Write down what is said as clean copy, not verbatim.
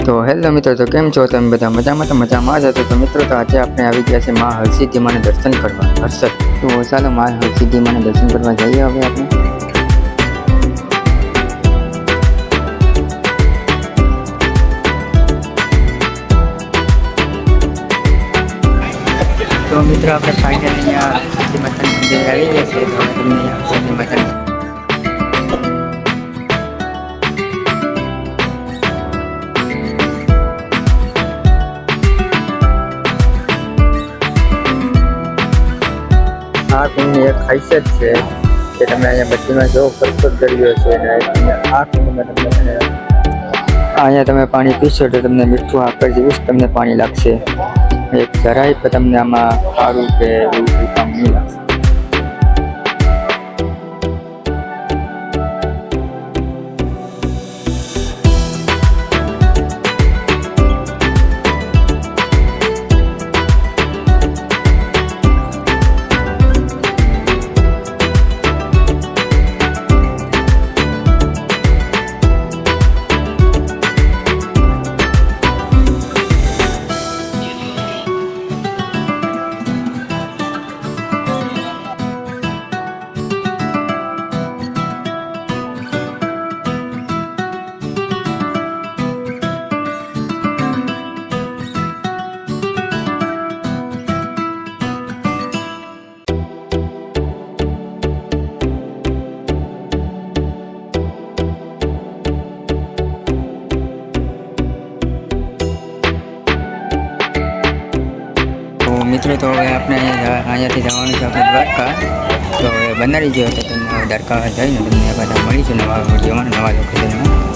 તો હેલો મિત્રો, તો કેમ છો તમે બધા? મજામાં? તો મજામાં જ હતો. તો મિત્રો, તો આજે આપણે આવી ગયા છે મા હરસિદ્ધિ માને દર્શન કરવા હર્ષદ. તો ચાલો મા હરસિદ્ધિ માને દર્શન કરવા જઈએ હવે આપણે. તો મિત્રો, આપણે ફાઇનલી અહીંયા હરસિદ્ધિ માતાના મંદિરે આવી ગયા છે. તો તમને હરસિદ્ધિ માતા આ કુંડની એક ખાસિયત છે કે તમે અહીંયા બધીમાં જો ખરખર દરિયો છે અને આ કુંડમાં તમને અહીંયા તમે પાણી પીશો તો તમને મીઠું આકર જેવું જ તમને પાણી લાગશે. એક જરાય પણ તમને આમાં સારું કે એવું કામ નહીં લાગશે. મિત્રો, તો હવે આપણે અહીંયાથી જવાનું છે આપણે દ્વારકા. તો હવે બનાવી ગયો તો તમને દ્વારકા જઈને તમને બધા મળીશું નવા વિડીયોમાં નવા લોકેશનમાં.